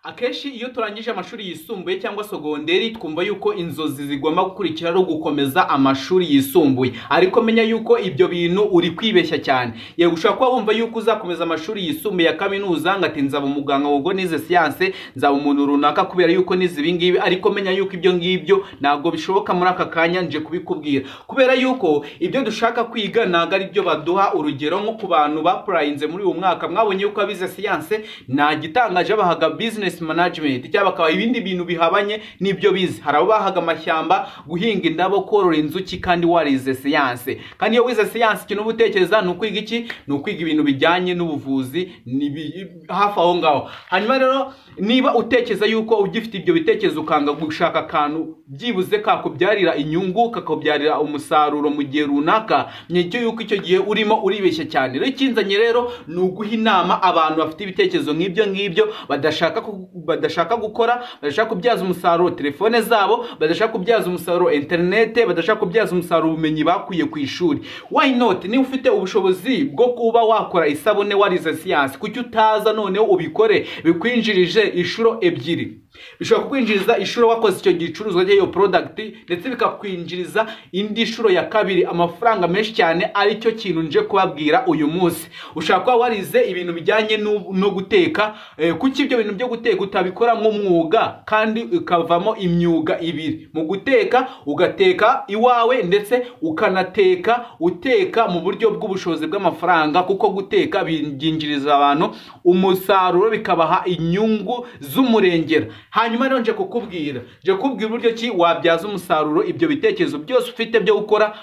Akenshi iyo turangije amashuri yisumbuye cyangwa sogonderi twumva yuko inzozi zigomba gukurikira ari gukomeza amashuri yisumbuye, ariko menya yuko ibyo bintu uri kwibeshya cyane. Yego ushaka kuba wumva yuko uzakomeza amashuri yisumbuye ya kaminuza ngati nzaba umuganga wogo nize science, nzaba umuntu runaka kubera yuko nize ibingibi, ariko menya yuko ibyo ngibyo nago bishoboka muri aka kanya nje kubikubwira, kubera yuko ibyo dushaka kwiga naga ari byo baduha. Urugero nko ku bantu bapurayinze muri uyu mwaka mwabonye yuko abize science nta gitangaje bahaga business management cyangwa bakaba ibindi bintu bihabanye n'ibyo bize. Harabo bahaga amashyamba, guhinga indabo, korora inzuki, kandi warize science. Kandi iyo wize science ikintu ubutekereza ni ukwiga iki? Ni ukwiga ibintu bijyanye n'ubuvuzi hafi aho ngaho. Hanyuma rero niba utekereza yuko ugifite ibyo bitekerezo ukanga gushaka akantu byibuze kakubyarira inyungu, kakubyarira umusaruro mu gihe runaka, nyecyo yuko icyo gihe urimo uribeshya cyane. Rero ikinzanye rero ni uguha inama abantu bafite ibitekerezo nk'ibyo ngibyo, badashaka gukora, badashaka kubyaza umusaruro telefone zabo, badashaka kubyaza umusaruro internet, badashaka kubyaza umusaruro ubumenyi bakuye ku ishuri. Why not? Ni ufite ubushobozi bwo kuba wakora isabune warize science, kuki utaza noneho ubikore bikwinjirije inshuro ebyiri? Bishobora kwinjiriza inshuro wakoze icyo gicuruzwa cy'iyo product, ndetse bikakwinjiriza indi nshuro ya kabiri amafaranga menshi cyane. Ari cyo kintu nje kubabwira uyu munsi. Ushaka kuba warize ibintu bijyanye no guteka, kuki ibyo bintu byo guteka utabikora nk'umwuga kandi ukavamo imyuga ibiri? Mu guteka ugateka iwawe, ndetse ukanateka uteka mu buryo bw'ubushobozi bw'amafaranga, kuko guteka byinjiriza abantu umusaruro bikabaha inyungu z'umurengera. Hanyuma rero nje kukubwira uburyo ki wabyaza umusaruro ibyo bitekerezo byose ufite byo gukora,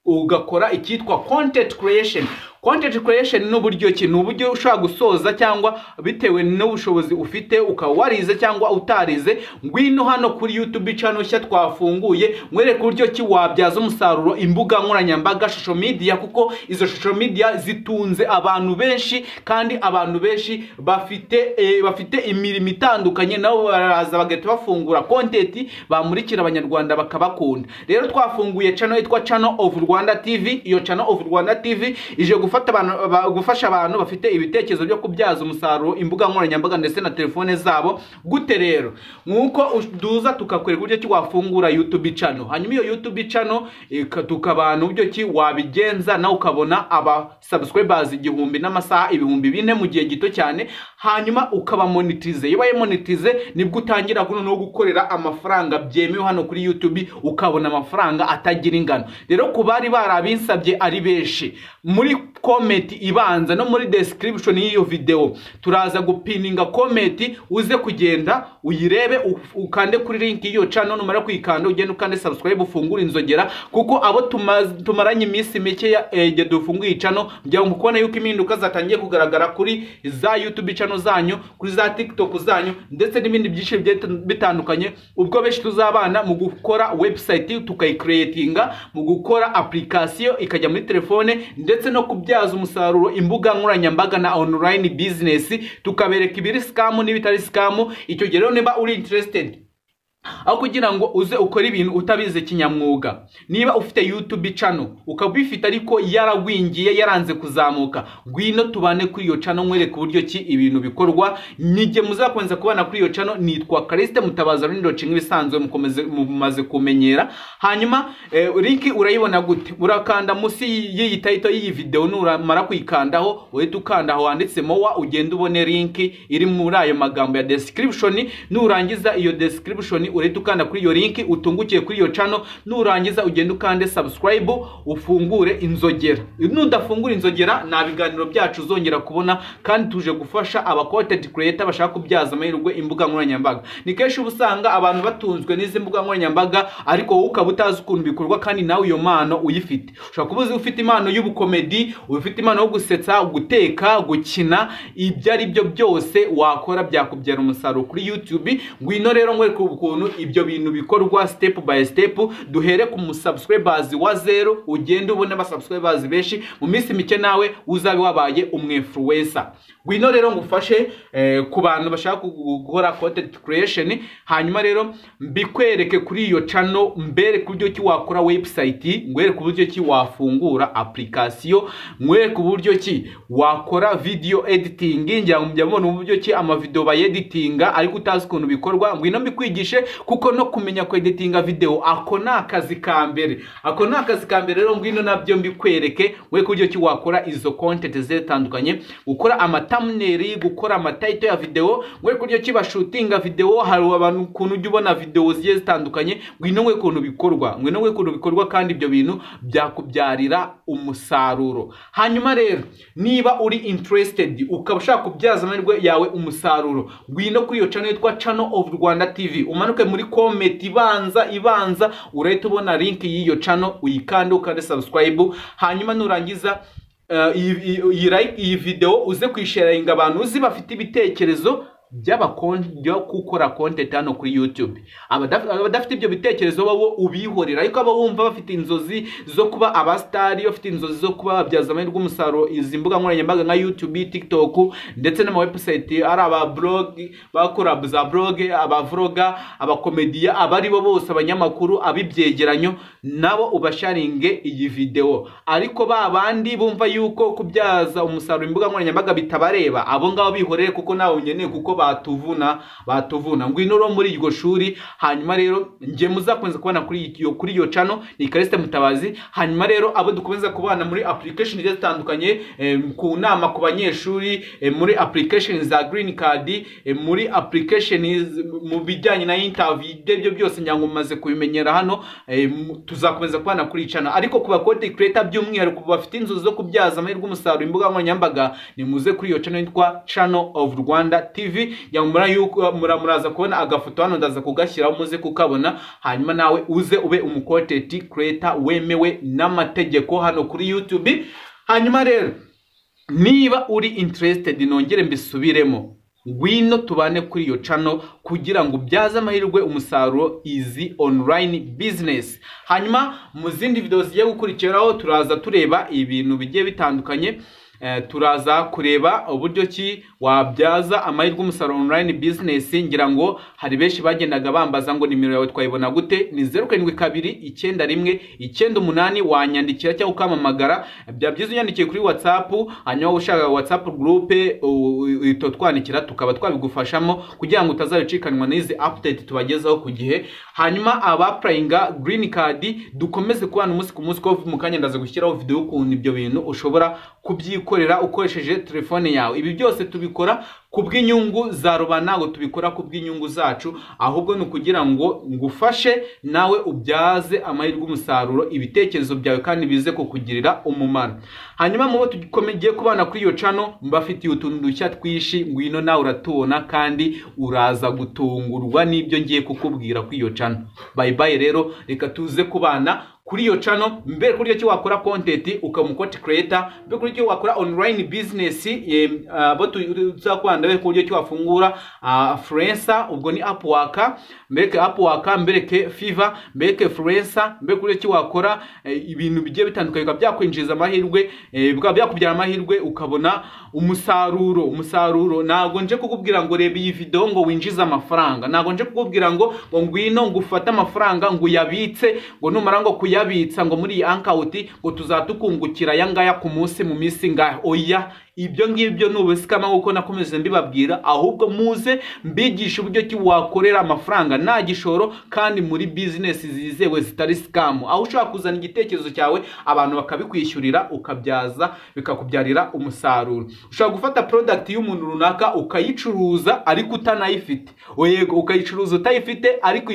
ugakora icyitwa content creation. Content creation ni uburyo ki? Ni uburyo ushobora gusoza cyangwa bitewe n'ubushobozi ufite, ukaba warize cyangwa utarize. Ngwino hano kuri YouTube channel nshya twafunguye, mwereke uburyo ki wabyaza umusaruro imbuga nkoranyambaga, social media, kuko izo social media zitunze abantu benshi, kandi abantu benshi bafite imirimo itandukanye, nabo baraza bagahita bafungura content bamurikira abanyarwanda bakabakunda. Rero twafunguye channel yitwa Channel of Rwanda TV. Iyo Channel of Rwanda TV ije gufasha abantu bafite ibitekerezo byo kubyaza umusaruro imbuga nkoranyambaga ndetse na telefone zabo. Gute rero? Nkuko duza tukakwereka uburyo ki wafungura YouTube channel, hanyuma iyo YouTube channel tukabana uburyo ki wabigenza nawe ukabona aba subscribers 1000 n'amasaha 4000 mu gihe gito cyane, hanyuma ukaba monetize. Iyo baye monetize nibwo utangira no gukorera amafaranga byemewe hano kuri YouTube, ukabona amafaranga atagira ingano. Rero kubari barabinsabye ari benshi, muri comment ibanza no muri description y'iyo video turaza gupininga comment, uze kugenda uyirebe, ukande kuri link y'iyo channel. Numara kwikanda ugenda ukande subscribe, ufungura inzogera, kuko abo tumaranye iminsi mike ya dufunguye channel njya mukubona yuko impinduka zatangiye kugaragara kuri za YouTube channel zanyu, kuri za TikTok zanyu, ndetse n'ibindi byinshi bitandukanye. Ubwo benshi tuzabana mu gukora website tukayicreatinga, mu gukora application ikajya muri telefone, ndetse no kubyaza umusaruro imbuga nkoranyambaga na online business, tukabereka ibiri scam n'ibitari scam. Icyo gihe rero niba uri interested, aho kugira ngo uze ukora ibintu utabize kinyamwuga, niba ufite YouTube channel ukabifita ariko yaragwingiye yaranze kuzamuka, gwino tubane kuri iyo channel mwereke uburyo ki ibintu bikorwa. Nige muzakomeza kubana kuri iyo channel. Nitwa Kariste Mutabaza Rundoci nk'ibisanzwe mumaze kumenyera. Hanyuma link urayibona gute? Urakanda musi y'iyi title y'iyi video, nuramara kwikandaho uhita ukandaho wanditsemo wa, ugenda ubone link iri muri ayo magambo ya description. Nurangiza iyo description urahita ukanda kuri iyo link, utungukiye kuri iyo channel. Nurangiza ugenda ukande subscribe, ufungure inzogera. Nudafungura inzogera nta biganiro byacu uzongera kubona, kandi tuje gufasha aba content creator bashaka kubyaza amahirwe imbuga nkoranyambaga. Ni kenshi ubusanga abantu batunzwe n'izi mbuga nkoranyambaga, ariko wowe ukaba utazi ukuntu bikorwa, kandi nawe iyo mpano uyifite. Ushaka kubuza ufite impano y'ubukomedi, ufite impano yo gusetsa, guteka, gukina, ibyo ari byo byose wakora byakubyara umusaruro kuri YouTube. Ngwino rero mwereke ukuntu ukuntu ibyo bintu bikorwa step by step. Duhere ku musubscribers wa 0 ugende ubone ba subscribers benshi, mu minsi mike nawe uzabe wabaye umwinfluencer. Gwino rero ngufashe ku bantu bashaka gukora content creation, hanyuma rero mbikwereke kuri iyo channel, mbere kubyo ki wakora website, ngwere kubyo ki wafungura application, ngwere kubyo ki wakora video editing, njya mubona uburyo ki ama video ba editinga ariko utazi ukuntu bikorwa. Ngwino mbikwigishe kuko no kumenya ko editinga video ako nakazi kambere, rero ngwino nabyo mbikwereke, ngwere kubyo ki wakora izo content zitandukanye, gukora ama thumbnail, gukora ama title ya video, ngwere kubyo ki bashutinga video. Hari abantu kuntu ujya ubona video zigiye zitandukanye, ngwino ngwe kuntu bikorwa, kandi ibyo bintu byakubyarira umusaruro. Hanyuma rero niba uri interested ukaba ushaka kubyaza amahirwe yawe umusaruro, ngwino kuri iyo channel yitwa Channel of Rwanda TV, umanuke muri comment ibanza urahita ubona link y'iyo channel, uyikande ukande subscribe. Hanyuma nurangiza iyi video uze kwisharinga abantu uzi bafite ibitekerezo byo gukora content hano kuri YouTube. Abadafite ibyo bitekerezo babo ubihorera, ariko aba wumva bafite inzozi zo kuba abastari, bafite inzozi zo kuba babyaza amahirwe umusaruro izi mbuga nkoranyambaga nka YouTube, TikTok ndetse n'ama website, ari aba blog, bakora za blog, aba vlogger, aba comedian, abari bo bose abanyamakuru, abibyegeranyo, nabo ubasharinge iyi video. Ariko babandi bumva yuko kubyaza umusaruro imbuga nkoranyambaga bitabareba, abo ngabo bihorere kuko nawe unyeneye kuko batuvuna. Ngwino ro muri iryo shuri, hanyuma rero nje muzakomeza kubana kuri iyo channel ni Callixte Mutabazi. Hanyuma rero abo dukomeza kubana muri application zitandukanye, ku nama ku banyeshuri, muri application za green card, muri application mu bijyanye na interview, ibyo byose nyango maze kubimenyera hano. Tuzakomeza kubana kuri channel, ariko kuba content creator by'umwihariko bafite inzozi zo kubyaza amahirwe umusaruro imbuga nkoranyambaga, ni muze kuri iyo channel yitwa Channel of Rwanda TV. Yamura yuko muraza kubona agafoto hano, ndaza kugashyiraho muze kukabona, hanyuma nawe uze ube umucontent creator wemewe n'amategeko hano kuri YouTube. Hanyuma rero niba uri interested, nongere mbisubiremo, ngwino tubane kuri iyo channel kugira ngo byaze amahirwe umusaruro easy online business. Hanyuma mu zindi video zigiye gukurikiraho turaza tureba ibintu bigiye bitandukanye. Turaza kureba uburyo ki wabyaza amahirwe umusaruro online business. Ngira ngo hari benshi bagendaga bambaza ngo nimero yawe twayibona gute. Ni 072918 wanyandikira cyangwa ukamamagara. Byabyiza unyandikiye kuri WhatsApp, hanyuma ushaka WhatsApp group twandikira tukaba twabigufashamo kugira ngo utazabicikanwa n'izi update tubagezaho ku gihe. Hanyuma abaprayinga green card dukomeze kubana umunsi ku munsi, ko mu kanya ndaza gushyiraho video ukuntu ibyo bintu ushobora kubyikorera ukoresheje telefone yawe. Ibi byose tubikora kubw'inyungu za rubanda, ngo tubikora kubw'inyungu zacu, ahubwo no kugira ngo ngufashe nawe ubyaze amahirwe umusaruro ibitekerezo byawe kandi bize kukugirira umumaro. Hanyuma mubo tugiye kubana kuri iyo channel, mbafitiye utuntu dushya twishi, ngwino nawe uratubona kandi uraza gutungurwa n'ibyo ngiye kukubwira kuri iyo channel. Bye bye rero, reka tuze kubana kuri iyo channel. Mbere kuri cyo wakora content ukamukonti creator, mbere kuri cyo wakora online business, bo tuzakwanda be kuri cyo wafungura freelancer, ubwo ni Upwork, mbere Upwork, mbere Fiverr, mbere freelancer, mbere kuri cyo wakora ibintu bigiye bitandukanye byakwinjiza amahirwe, byakubyara amahirwe ukabona umusaruro. Nago nje kukubwira ngo reba iyi video ngo winjiza amafaranga, nago nje kukubwira ngo ngwino ngufata amafaranga ngo yabitse, ngo numara ngo kuyabitsa ngo muri account ngo tuzatukungukira yangaya ku munsi mu minsi ngahe. Oya, ibyo ngibyo nubusikama uko nakomeze mbibabwira, ahubwo muze mbigisha uburyo ki wakorera amafaranga nta gishoro kandi muri business zizewe zitari scam, aho ushaka kuzana igitekerezo cyawe abantu bakabikwishyurira ukabyaza bikakubyarira umusaruro. Ushaka gufata product y'umuntu runaka ukayicuruza ariko utanayifite, oyego ukayicuruza utayifite, ariko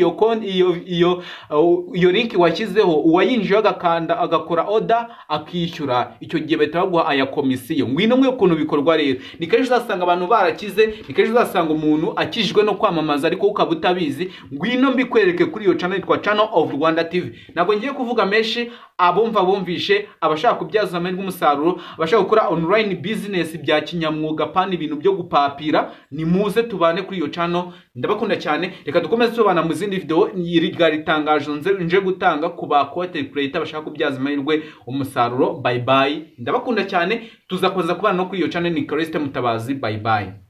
iyo link washyizeho uwayinjiye agakanda agakora order akishyura, icyo gihe bahita baguha aya komisiyo. Ngwino ukuntu bikorwa rero, ni kenshi uzasanga abantu barakize, ni kenshi uzasanga umuntu akijwe no kwamamaza ariko ukaba utabizi. Ngwino mbikwereke kuri iyo channel yitwa Channel of Rwanda TV. Ntabwo ngiye kuvuga menshi, abumva bumvishe, abashaka kubyaza amahirwe umusaruro, abashaka gukora online business bya kinyamwuga pana ibintu byo gupapira, ni muze tubane kuri iyo channel. Ndabakunda cyane, reka dukomeze tubana mu zindi video. Iri gari tangajo nje gutanga ku ba content creator bashaka kubyaza amahirwe umusaruro. Bye bye, ndabakunda cyane, tuzakomeza kubana no kuri iyo channel. Ni Callixte Mutabazi, bye bye.